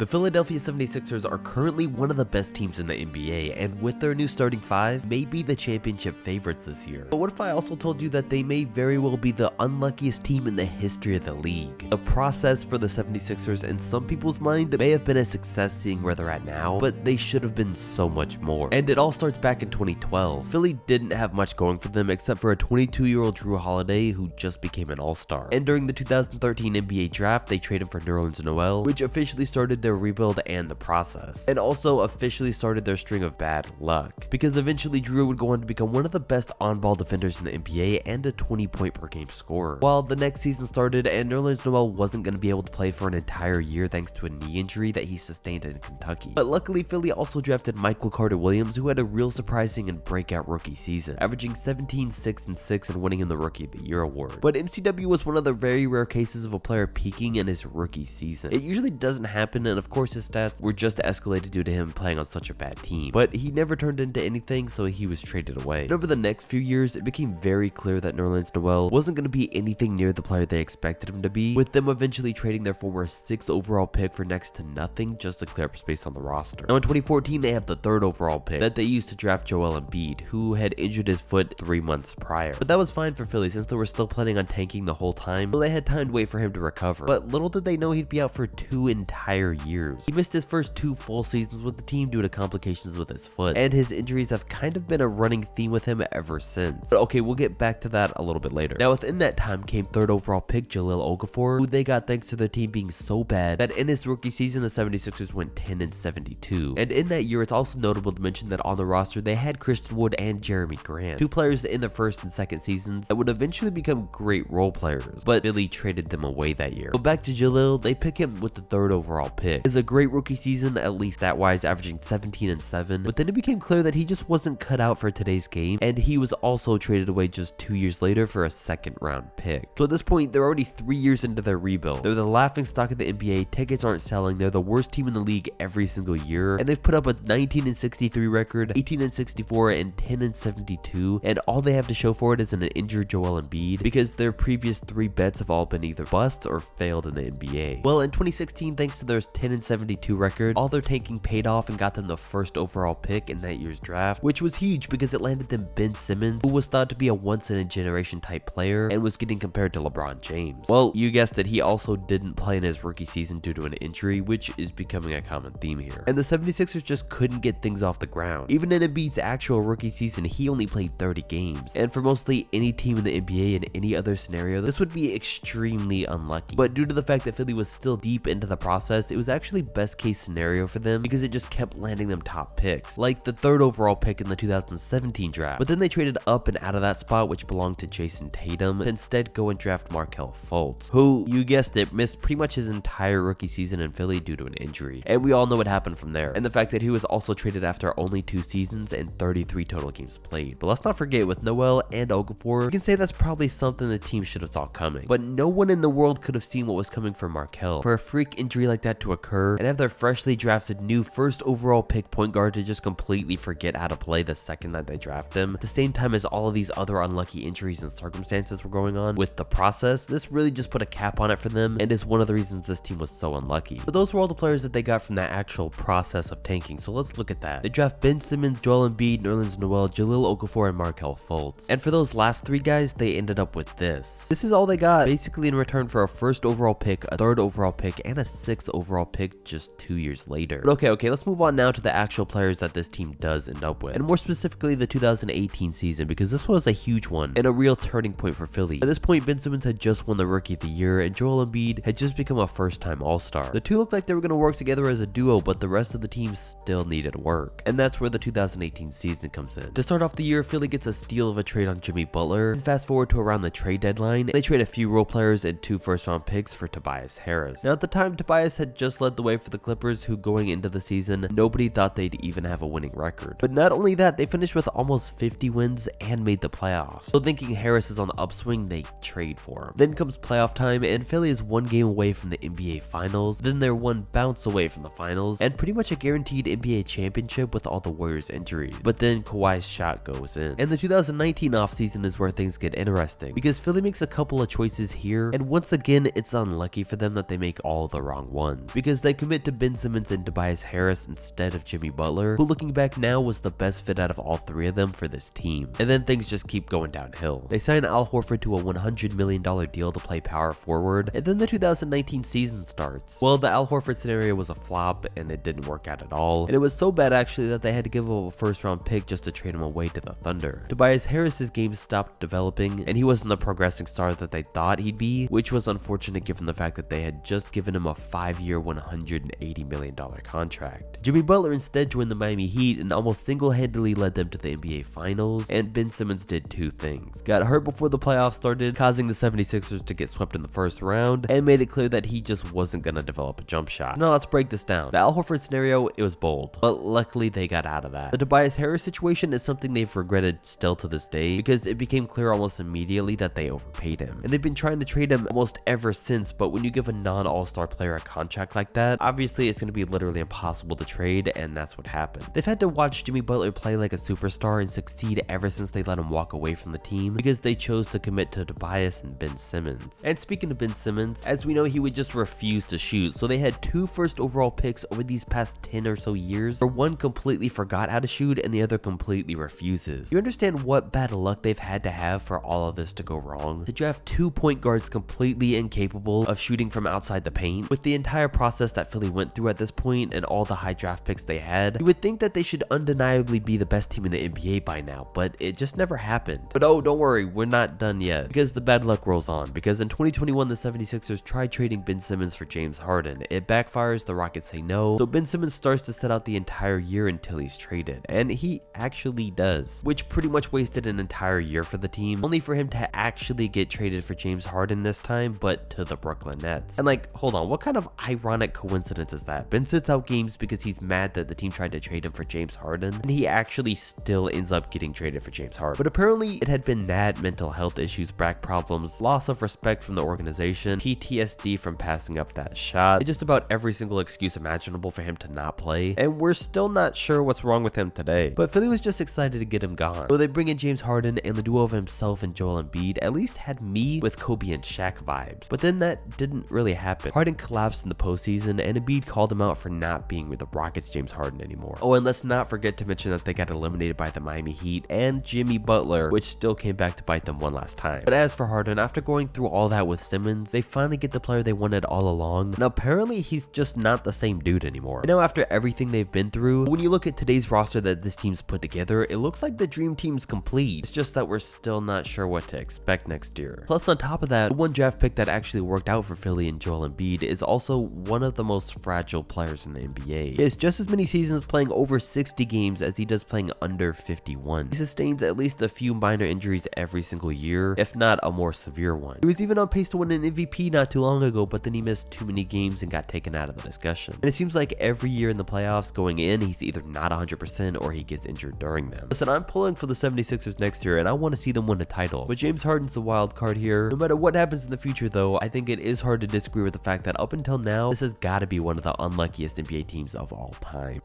The Philadelphia 76ers are currently one of the best teams in the NBA, and with their new starting five, may be the championship favorites this year. But what if I also told you that they may very well be the unluckiest team in the history of the league? The process for the 76ers, in some people's mind, may have been a success seeing where they're at now, but they should have been so much more. And it all starts back in 2012. Philly didn't have much going for them except for a 22-year-old Drew Holiday who just became an all-star. And during the 2013 NBA draft, they traded for Nerlens Noel, which officially started their rebuild and the process, and also officially started their string of bad luck, because eventually Drew would go on to become one of the best on-ball defenders in the NBA and a 20-point per game scorer. While the next season started and Nerlens Noel wasn't going to be able to play for an entire year thanks to a knee injury that he sustained in Kentucky. But luckily, Philly also drafted Michael Carter-Williams, who had a real surprising and breakout rookie season, averaging 17, 6, and 6 and winning him the Rookie of the Year award. But MCW was one of the very rare cases of a player peaking in his rookie season. It usually doesn't happen, and of course his stats were just escalated due to him playing on such a bad team, but he never turned into anything, so he was traded away. And over the next few years, it became very clear that Nerlens Noel wasn't going to be anything near the player they expected him to be, with them eventually trading their former 6th overall pick for next to nothing just to clear up space on the roster. Now in 2014, they have the 3rd overall pick that they used to draft Joel Embiid, who had injured his foot 3 months prior. But that was fine for Philly since they were still planning on tanking the whole time, so they had time to wait for him to recover. But little did they know he'd be out for 2 entire years. He missed his first 2 full seasons with the team due to complications with his foot, and his injuries have kind of been a running theme with him ever since. But okay, we'll get back to that a little bit later. Now within that time came 3rd overall pick Jahlil Okafor, who they got thanks to their team being so bad that in his rookie season the 76ers went 10-72. And in that year, it's also notable to mention that on the roster they had Christian Wood and Jeremy Grant, 2 players in their 1st and 2nd seasons that would eventually become great role players, but Philly traded them away that year. So back to Jahlil, they pick him with the 3rd overall pick. It's a great rookie season, at least stat-wise, averaging 17 and 7, but then it became clear that he just wasn't cut out for today's game, and he was also traded away just 2 years later for a 2nd round pick. So at this point, they're already 3 years into their rebuild. They're the laughing stock of the NBA, tickets aren't selling, they're the worst team in the league every single year, and they've put up a 19-63 record, 18-64, and 10-72, and all they have to show for it is an injured Joel Embiid, because their previous 3 bets have all been either bust or failed in the NBA. Well, in 2016, thanks to their 10-72 record, all their tanking paid off and got them the 1st overall pick in that year's draft, which was huge because it landed them Ben Simmons, who was thought to be a once-in-a-generation type player and was getting compared to LeBron James. Well, you guessed it, he also didn't play in his rookie season due to an injury, which is becoming a common theme here. And the 76ers just couldn't get things off the ground. Even in Embiid's actual rookie season, he only played 30 games, and for mostly any team in the NBA in any other scenario, this would be extremely unlucky. But due to the fact that Philly was still deep into the process, it was actually best case scenario for them because it just kept landing them top picks, like the 3rd overall pick in the 2017 draft. But then they traded up and out of that spot, which belonged to Jason Tatum, to instead go and draft Markelle Fultz, who, you guessed it, missed pretty much his entire rookie season in Philly due to an injury. And we all know what happened from there, and the fact that he was also traded after only 2 seasons and 33 total games played. But let's not forget, with Noel and Okafor, you can say that's probably something the team should have saw coming. But no one in the world could have seen what was coming for Markelle. For a freak injury like that to occur, and have their freshly drafted new 1st overall pick point guard to just completely forget how to play the second that they draft him, at the same time as all of these other unlucky injuries and circumstances were going on with the process, this really just put a cap on it for them and is one of the reasons this team was so unlucky. But those were all the players that they got from that actual process of tanking, so let's look at that. They draft Ben Simmons, Joel Embiid, Nerlens Noel, Jahlil Okafor, and Markelle Fultz. And for those last 3 guys, they ended up with this. This is all they got, basically in return for a 1st overall pick, a 3rd overall pick, and a 6th overall pick just 2 years later. But okay, let's move on now to the actual players that this team does end up with, and more specifically the 2018 season, because this was a huge one and a real turning point for Philly. At this point, Ben Simmons had just won the Rookie of the Year, and Joel Embiid had just become a 1st-time All-Star. The two looked like they were going to work together as a duo, but the rest of the team still needed work, and that's where the 2018 season comes in. To start off the year, Philly gets a steal of a trade on Jimmy Butler, and fast forward to around the trade deadline, they trade a few role players and 2 1st-round picks for Tobias Harris. Now at the time, Tobias had just led the way for the Clippers, who going into the season, nobody thought they'd even have a winning record. But not only that, they finished with almost 50 wins and made the playoffs. So thinking Harris is on the upswing, they trade for him. Then comes playoff time, and Philly is 1 game away from the NBA Finals, then they're 1 bounce away from the Finals, and pretty much a guaranteed NBA championship with all the Warriors' injuries. But then Kawhi's shot goes in. And the 2019 offseason is where things get interesting, because Philly makes a couple of choices here, and once again, it's unlucky for them that they make all the wrong ones. Because because they commit to Ben Simmons and Tobias Harris instead of Jimmy Butler, who looking back now was the best fit out of all three of them for this team. And then things just keep going downhill. They sign Al Horford to a $100 million deal to play power forward, and then the 2019 season starts. Well, the Al Horford scenario was a flop and it didn't work out at all, and it was so bad actually that they had to give up a first round pick just to trade him away to the Thunder. Tobias Harris's game stopped developing, and he wasn't the progressing star that they thought he'd be, which was unfortunate given the fact that they had just given him a 5-year $180 million contract. Jimmy Butler instead joined the Miami Heat and almost single-handedly led them to the NBA Finals, and Ben Simmons did two things: got hurt before the playoffs started, causing the 76ers to get swept in the first round, and made it clear that he just wasn't going to develop a jump shot. Now let's break this down. The Al Horford scenario, it was bold, but luckily they got out of that. The Tobias Harris situation is something they've regretted still to this day, because it became clear almost immediately that they overpaid him, and they've been trying to trade him almost ever since. But when you give a non-all-star player a contract like that, obviously it's going to be literally impossible to trade, and that's what happened. They've had to watch Jimmy Butler play like a superstar and succeed ever since they let him walk away from the team, because they chose to commit to Tobias and Ben Simmons. And speaking of Ben Simmons, as we know, he would just refuse to shoot, so they had 2 first overall picks over these past 10 or so years, where one completely forgot how to shoot and the other completely refuses. You understand what bad luck they've had to have for all of this to go wrong? To draft 2 point guards completely incapable of shooting from outside the paint, with the entire process that Philly went through at this point and all the high draft picks they had, you would think that they should undeniably be the best team in the NBA by now, but it just never happened. But oh, don't worry, we're not done yet, because the bad luck rolls on, because in 2021 the 76ers tried trading Ben Simmons for James Harden. It backfires, the Rockets say no, so Ben Simmons starts to sit out the entire year until he's traded, and he actually does, which pretty much wasted an entire year for the team, only for him to actually get traded for James Harden this time, but to the Brooklyn Nets. And like, hold on, what kind of ironic coincidence is that? Ben sits out games because he's mad that the team tried to trade him for James Harden, and he actually still ends up getting traded for James Harden. But apparently it had been that, mental health issues, back problems, loss of respect from the organization, PTSD from passing up that shot, and just about every single excuse imaginable for him to not play, and we're still not sure what's wrong with him today. But Philly was just excited to get him gone. So they bring in James Harden, and the duo of himself and Joel Embiid at least had me with Kobe and Shaq vibes. But then that didn't really happen. Harden collapsed in the postseason, and Embiid called him out for not being with the Rockets' James Harden anymore. Oh, and let's not forget to mention that they got eliminated by the Miami Heat and Jimmy Butler, which still came back to bite them one last time. But as for Harden, after going through all that with Simmons, they finally get the player they wanted all along, and apparently he's just not the same dude anymore. And now after everything they've been through, when you look at today's roster that this team's put together, it looks like the dream team's complete. It's just that we're still not sure what to expect next year. Plus on top of that, the one draft pick that actually worked out for Philly and Joel Embiid is also one of the most fragile players in the NBA. He has just as many seasons playing over 60 games as he does playing under 51. He sustains at least a few minor injuries every single year, if not a more severe one. He was even on pace to win an MVP not too long ago, but then he missed too many games and got taken out of the discussion. And it seems like every year in the playoffs going in, he's either not 100% or he gets injured during them. Listen, I'm pulling for the 76ers next year and I want to see them win a title, but James Harden's the wild card here. No matter what happens in the future though, I think it is hard to disagree with the fact that up until now, this has got to be one of the unluckiest NBA teams of all time.